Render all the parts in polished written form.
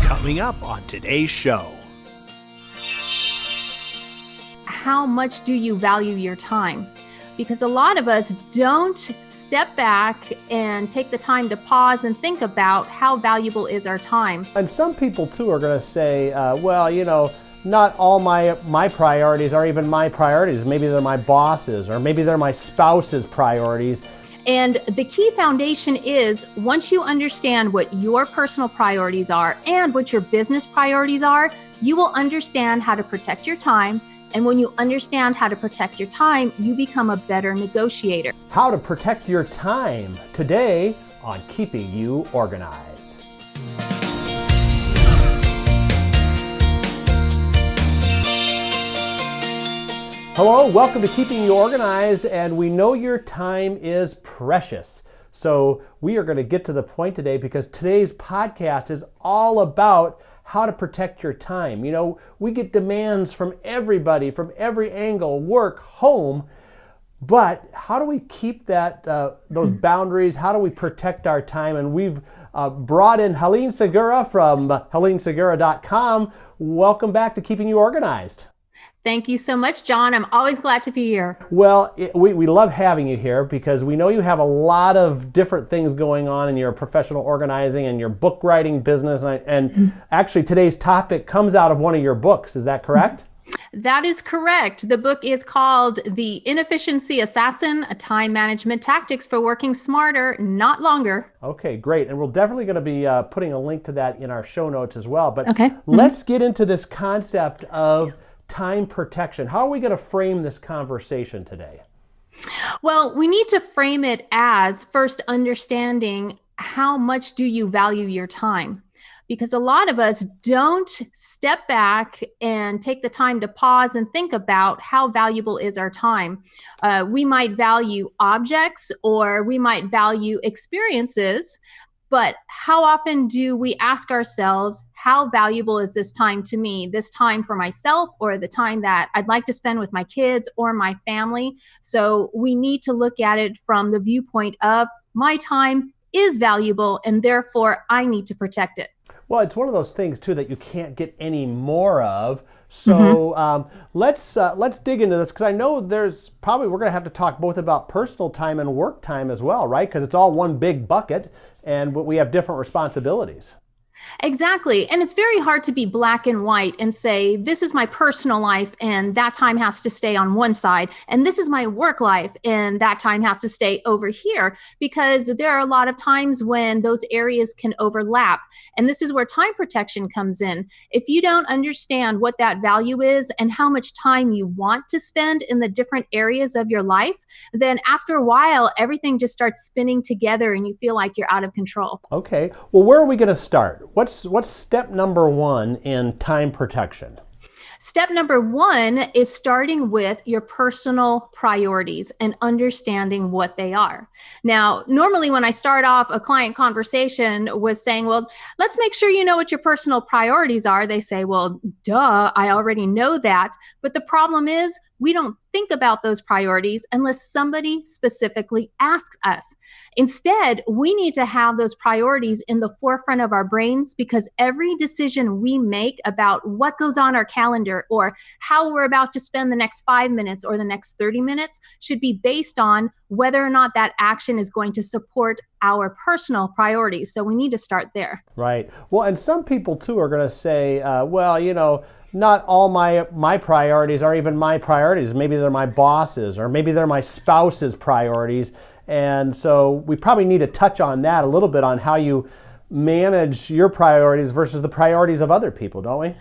Coming up on today's show. How much do you value your time? Because a lot of us don't step back and take the time to pause and think about how valuable is our time. And some people too are going to say, not all my priorities are even my priorities. Maybe they're my boss's, or maybe they're my spouse's priorities. And the key foundation is, once you understand what your personal priorities are and what your business priorities are, you will understand how to protect your time. And when you understand how to protect your time, you become a better negotiator. How to protect your time today on Keeping You Organized. Hello, welcome to Keeping You Organized, and we know your time is precious. So we are going to get to the point today because today's podcast is all about how to protect your time. You know, we get demands from everybody, from every angle, work, home, but how do we keep that those boundaries? How do we protect our time? And we've brought in Helene Segura from HeleneSegura.com. Welcome back to Keeping You Organized. Thank you so much, John. I'm always glad to be here. Well, we love having you here because we know you have a lot of different things going on in your professional organizing and your book writing business. And actually, today's topic comes out of one of your books. Is that correct? That is correct. The book is called The Inefficiency Assassin, Time Management Tactics for Working Smarter, Not Longer. Okay, great. And we're definitely going to be putting a link to that in our show notes as well. But okay. Let's get into this concept of time protection. How are we going to frame this conversation today? Well, we need to frame it as first understanding how much do you value your time? Because a lot of us don't step back and take the time to pause and think about how valuable is our time. We might value objects or we might value experiences, but how often do we ask ourselves, how valuable is this time to me? This time for myself or the time that I'd like to spend with my kids or my family? So we need to look at it from the viewpoint of my time is valuable and therefore I need to protect it. Well, it's one of those things too that you can't get any more of. So let's dig into this because I know we're going to have to talk both about personal time and work time as well, right? Because it's all one big bucket and we have different responsibilities. Exactly. And it's very hard to be black and white and say, this is my personal life and that time has to stay on one side. And this is my work life and that time has to stay over here, because there are a lot of times when those areas can overlap. And this is where time protection comes in. If you don't understand what that value is and how much time you want to spend in the different areas of your life, then after a while, everything just starts spinning together and you feel like you're out of control. Okay. Well, where are we going to start? What's step number one in time protection? Step number one is starting with your personal priorities and understanding what they are. Now, normally when I start off a client conversation with saying, well, let's make sure you know what your personal priorities are, they say, well, duh, I already know that. But the problem is we don't think about those priorities unless somebody specifically asks us. Instead, we need to have those priorities in the forefront of our brains, because every decision we make about what goes on our calendar or how we're about to spend the next 5 minutes or the next 30 minutes should be based on whether or not that action is going to support our personal priorities. So we need to start there. Right. Well, and some people too are going to say, not all my priorities are even my priorities. Maybe they're my boss's, or maybe they're my spouse's priorities. And so we probably need to touch on that a little bit, on how you manage your priorities versus the priorities of other people, don't we?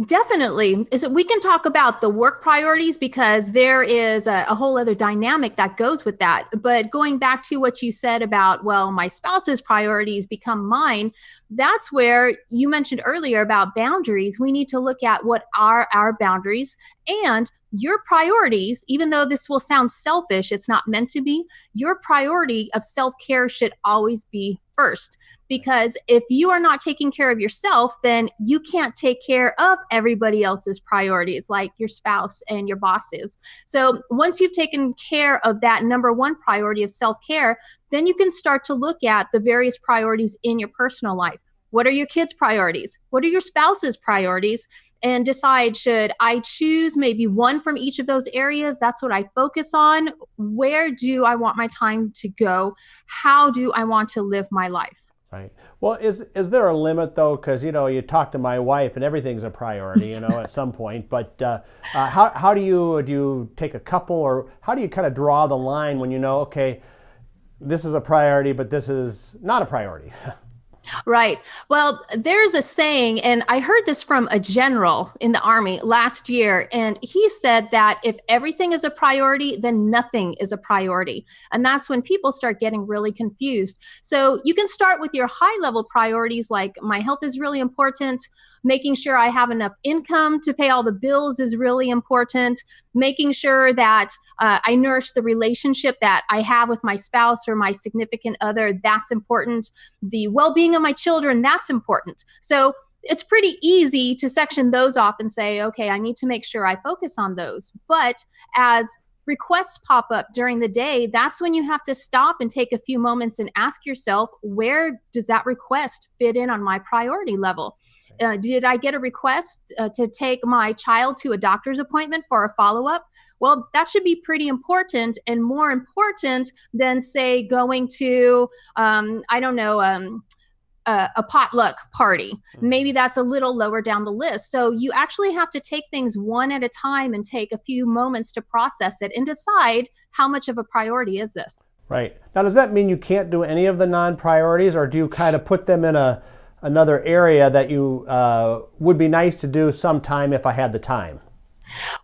Definitely. So we can talk about the work priorities because there is a whole other dynamic that goes with that. But going back to what you said about, well, my spouse's priorities become mine, that's where you mentioned earlier about boundaries. We need to look at what are our boundaries and your priorities. Even though this will sound selfish, it's not meant to be. Your priority of self-care should always be first. Because if you are not taking care of yourself, then you can't take care of everybody else's priorities, like your spouse and your bosses. So once you've taken care of that number one priority of self-care, then you can start to look at the various priorities in your personal life. What are your kids' priorities? What are your spouse's priorities? And decide, should I choose maybe one from each of those areas? That's what I focus on. Where do I want my time to go? How do I want to live my life? Right. Well, is there a limit though? Because you talk to my wife and everything's a priority, at some point. But how do you take a couple, or how do you kind of draw the line when okay, this is a priority, but this is not a priority? Right. Well, there's a saying, and I heard this from a general in the Army last year, and he said that if everything is a priority, then nothing is a priority. And that's when people start getting really confused. So you can start with your high level priorities, like my health is really important. Making sure I have enough income to pay all the bills is really important. Making sure that I nourish the relationship that I have with my spouse or my significant other, that's important. The well-being of my children, that's important. So it's pretty easy to section those off and say, okay, I need to make sure I focus on those. But as requests pop up during the day, that's when you have to stop and take a few moments and ask yourself, where does that request fit in on my priority level? Did I get a request to take my child to a doctor's appointment for a follow-up? Well, that should be pretty important, and more important than, say, going to, a potluck party. Maybe that's a little lower down the list. So you actually have to take things one at a time and take a few moments to process it and decide how much of a priority is this. Right. Now, does that mean you can't do any of the non-priorities, or do you kind of put them in another area that you would be nice to do sometime if I had the time?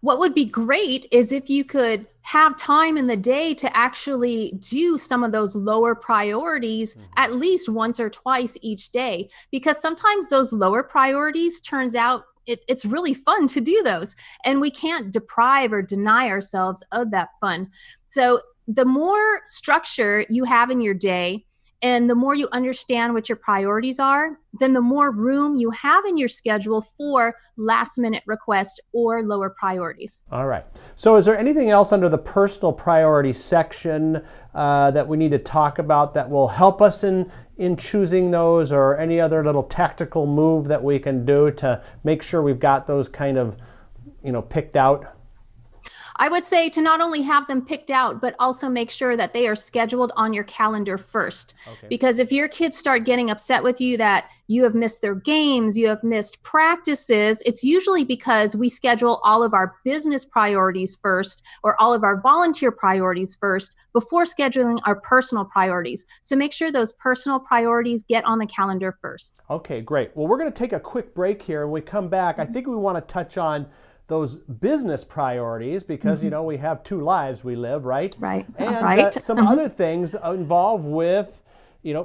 What would be great is if you could have time in the day to actually do some of those lower priorities at least once or twice each day, because sometimes those lower priorities turns out it's really fun to do those, and we can't deprive or deny ourselves of that fun. So the more structure you have in your day, and the more you understand what your priorities are, then the more room you have in your schedule for last minute requests or lower priorities. All right. So is there anything else under the personal priority section that we need to talk about that will help us in choosing those, or any other little tactical move that we can do to make sure we've got those kind of, picked out? I would say to not only have them picked out, but also make sure that they are scheduled on your calendar first. Okay. Because if your kids start getting upset with you that you have missed their games, you have missed practices, it's usually because we schedule all of our business priorities first, or all of our volunteer priorities first, before scheduling our personal priorities. So make sure those personal priorities get on the calendar first. Okay, great. Well, we're going to take a quick break here. When we come back, I think we want to touch on those business priorities, because we have two lives we live, right? Right. And some other things involved with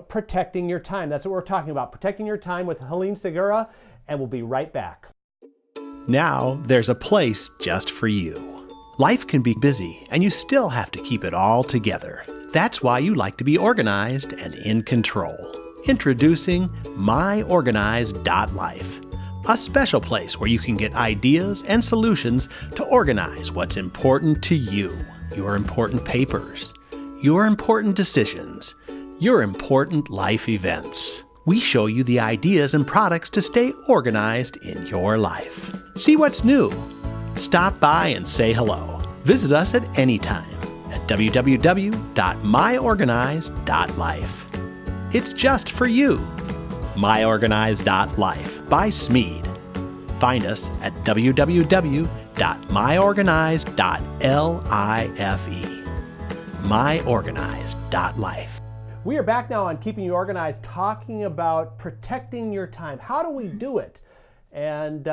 protecting your time. That's what we're talking about, protecting your time, with Helene Segura, and we'll be right back. Now there's a place just for you. Life can be busy, and you still have to keep it all together. That's why you like to be organized and in control. Introducing MyOrganized.life. A special place where you can get ideas and solutions to organize what's important to you, your important papers, your important decisions, your important life events. We show you the ideas and products to stay organized in your life. See what's new. Stop by and say hello. Visit us at any time at www.myorganized.life. It's just for you. MyOrganized.life by Smead. Find us at www.myorganized.life. MyOrganized.life. We are back now on Keeping You Organized, talking about protecting your time. How do we do it? And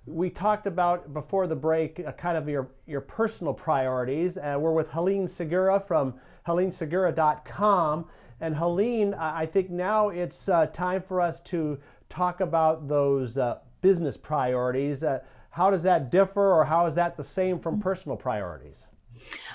we talked about, before the break, kind of your personal priorities. We're with Helene Segura from helenesegura.com. And Helene, I think now it's time for us to talk about those business priorities. How does that differ, or how is that the same from personal priorities?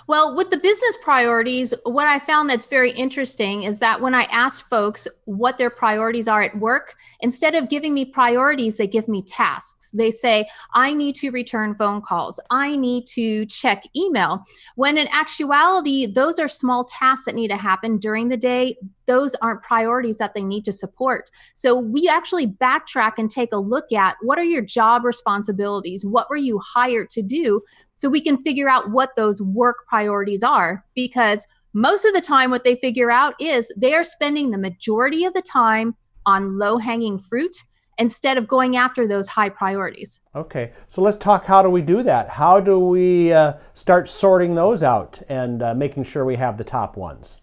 Well, with the business priorities, what I found that's very interesting is that when I asked folks what their priorities are at work, instead of giving me priorities, they give me tasks. They say, I need to return phone calls. I need to check email. When in actuality, those are small tasks that need to happen during the day. Those aren't priorities that they need to support. So we actually backtrack and take a look at what are your job responsibilities? What were you hired to do? So we can figure out what those work priorities are, because most of the time what they figure out is they are spending the majority of the time on low-hanging fruit instead of going after those high priorities. Okay, so let's talk, how do we do that? How do we start sorting those out and making sure we have the top ones?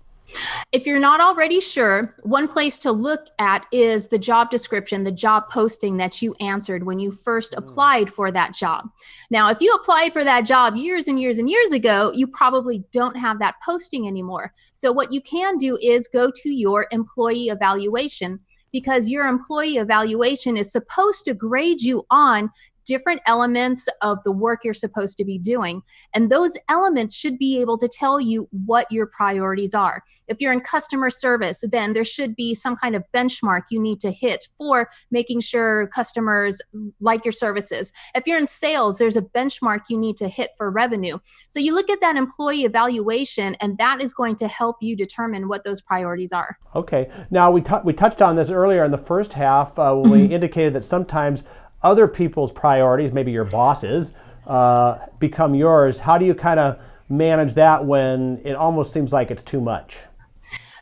If you're not already sure, one place to look at is the job description, the job posting that you answered when you first applied for that job. Now, if you applied for that job years and years and years ago, you probably don't have that posting anymore. So what you can do is go to your employee evaluation, because your employee evaluation is supposed to grade you on different elements of the work you're supposed to be doing. And those elements should be able to tell you what your priorities are. If you're in customer service, then there should be some kind of benchmark you need to hit for making sure customers like your services. If you're in sales, there's a benchmark you need to hit for revenue. So you look at that employee evaluation, and that is going to help you determine what those priorities are. Okay. Now, we touched on this earlier in the first half when we indicated that sometimes other people's priorities, maybe your bosses, become yours. How do you kind of manage that when it almost seems like it's too much?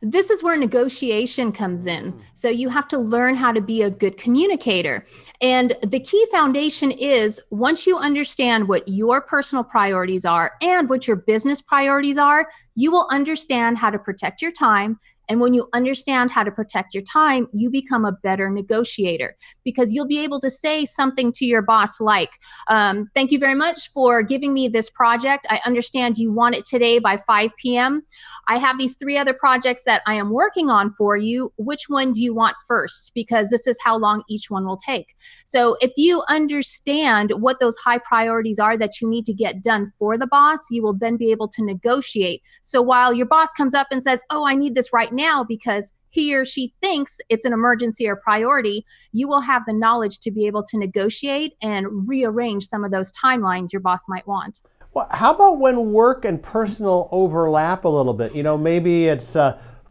This is where negotiation comes in. So you have to learn how to be a good communicator. And the key foundation is, once you understand what your personal priorities are and what your business priorities are, you will understand how to protect your time. And when you understand how to protect your time, you become a better negotiator, because you'll be able to say something to your boss like, thank you very much for giving me this project. I understand you want it today by 5 p.m. I have these 3 other projects that I am working on for you. Which one do you want first? Because this is how long each one will take. So if you understand what those high priorities are that you need to get done for the boss, you will then be able to negotiate. So while your boss comes up and says, oh, I need this right now because he or she thinks it's an emergency or priority, you will have the knowledge to be able to negotiate and rearrange some of those timelines your boss might want. Well, how about when work and personal overlap a little bit? You know, maybe it's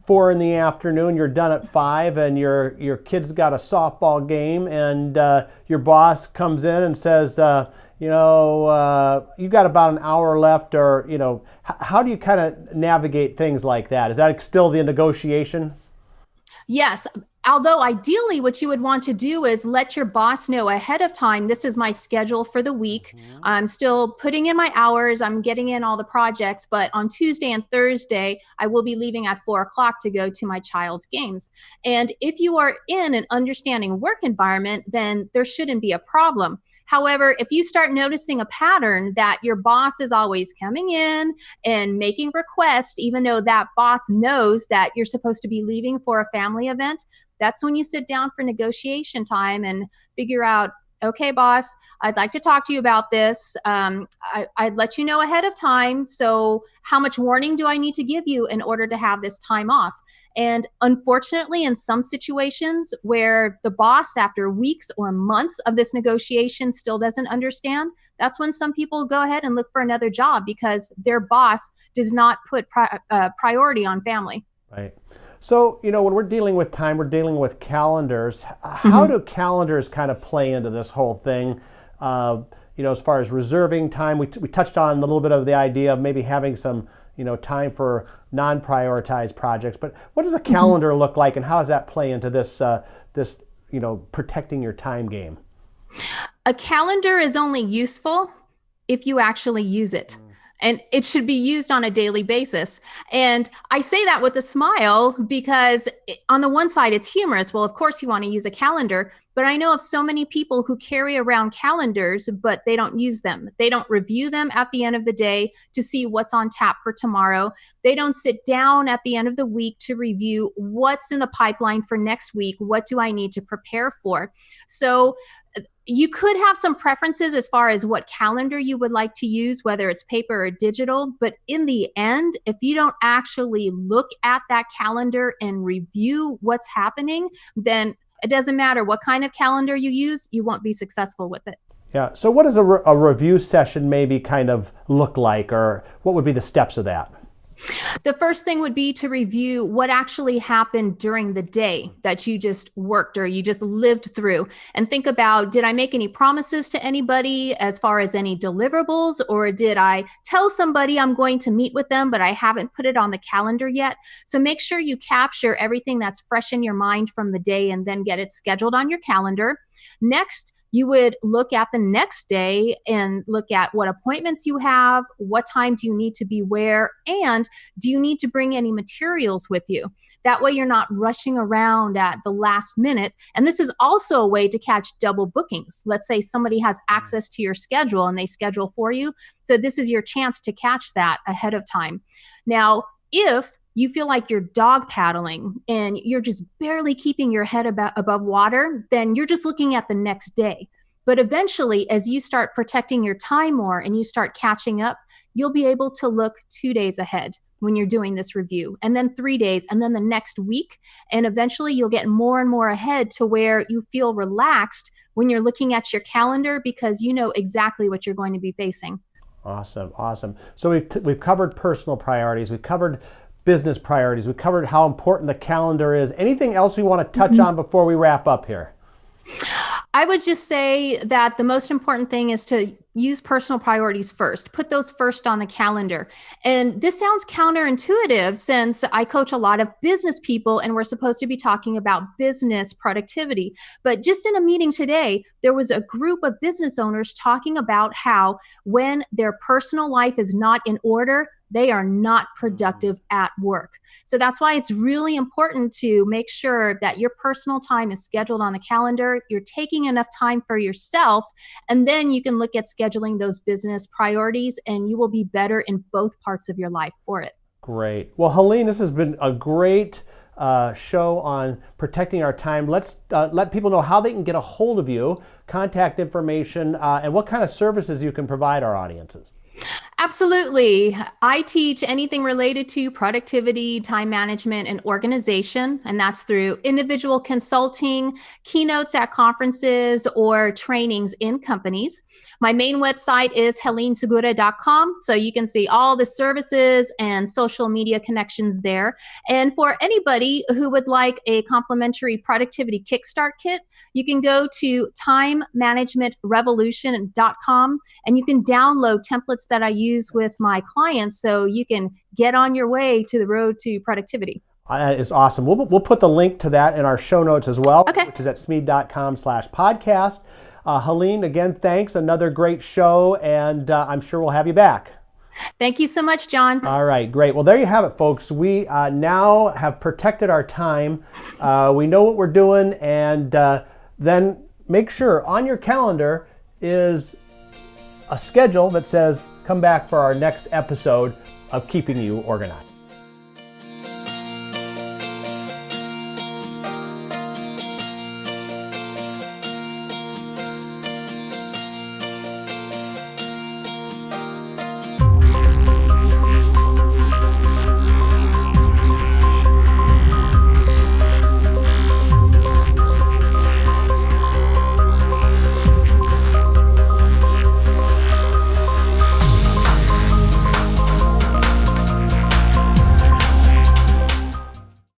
4 in the afternoon, you're done at 5, and your kid's got a softball game, and your boss comes in and says, you got about an hour left, or, how do you kind of navigate things like that? Is that still the negotiation? Yes. Although ideally what you would want to do is let your boss know ahead of time, this is my schedule for the week. I'm still putting in my hours. I'm getting in all the projects, but on Tuesday and Thursday, I will be leaving at 4 o'clock to go to my child's games. And if you are in an understanding work environment, then there shouldn't be a problem. However, if you start noticing a pattern that your boss is always coming in and making requests, even though that boss knows that you're supposed to be leaving for a family event, that's when you sit down for negotiation time and figure out, okay, boss, I'd like to talk to you about this. I'd let you know ahead of time. So how much warning do I need to give you in order to have this time off? And unfortunately, in some situations where the boss, after weeks or months of this negotiation, still doesn't understand, that's when some people go ahead and look for another job because their boss does not put priority on family. Right. So, when we're dealing with time, we're dealing with calendars. How do calendars kind of play into this whole thing? As far as reserving time, we touched on a little bit of the idea of maybe having some, time for non-prioritized projects. But what does a calendar look like, and how does that play into this, protecting your time game? A calendar is only useful if you actually use it. And it should be used on a daily basis. And I say that with a smile because on the one side, it's humorous. Well, of course you want to use a calendar, But I know of so many people who carry around calendars, but they don't use them. They don't review them at the end of the day to see what's on tap for tomorrow. They don't sit down at the end of the week to review what's in the pipeline for next week. What do I need to prepare for? So you could have some preferences as far as what calendar you would like to use, whether it's paper or digital. But in the end, if you don't actually look at that calendar and review what's happening, then it doesn't matter what kind of calendar you use, you won't be successful with it. Yeah. So what does a review session maybe kind of look like, or what would be the steps of that? The first thing would be to review what actually happened during the day that you just worked or you just lived through, and think about, did I make any promises to anybody as far as any deliverables, or did I tell somebody I'm going to meet with them, but I haven't put it on the calendar yet? So make sure you capture everything that's fresh in your mind from the day and then get it scheduled on your calendar. Next, you would look at the next day and look at what appointments you have, what time do you need to be where, and do you need to bring any materials with you? That way you're not rushing around at the last minute. And this is also a way to catch double bookings. Let's say somebody has access to your schedule and they schedule for you. So this is your chance to catch that ahead of time. Now, if you feel like you're dog paddling and you're just barely keeping your head above water, then you're just looking at the next day. But eventually, as you start protecting your time more and you start catching up, you'll be able to look 2 days ahead when you're doing this review, and then 3 days, and then the next week. And eventually you'll get more and more ahead to where you feel relaxed when you're looking at your calendar because you know exactly what you're going to be facing. Awesome, awesome. So we've covered personal priorities, we've covered business priorities, we covered how important the calendar is. Anything else we want to touch on before we wrap up here? I would just say that the most important thing is to use personal priorities first. Put those first on the calendar. And this sounds counterintuitive since I coach a lot of business people and we're supposed to be talking about business productivity. But just in a meeting today, there was a group of business owners talking about how when their personal life is not in order, they are not productive at work. So that's why it's really important to make sure that your personal time is scheduled on the calendar. You're taking enough time for yourself, and then you can look at scheduling those business priorities, and you will be better in both parts of your life for it. Great. Well, Helene, this has been a great show on protecting our time. Let's let people know how they can get a hold of you, contact information, and what kind of services you can provide our audiences. Absolutely. I teach anything related to productivity, time management, and organization, and that's through individual consulting, keynotes at conferences, or trainings in companies. My main website is helenesegura.com, so you can see all the services and social media connections there. And for anybody who would like a complimentary productivity kickstart kit, you can go to timemanagementrevolution.com and you can download templates that I use with my clients so you can get on your way to the road to productivity. That is awesome. We'll put the link to that in our show notes as well, okay, which is at smead.com/podcast. Helene, again, thanks. Another great show, and I'm sure we'll have you back. Thank you so much, John. All right, great. Well, there you have it, folks. We now have protected our time. We know what we're doing, and then make sure on your calendar is a schedule that says come back for our next episode of Keeping You Organized.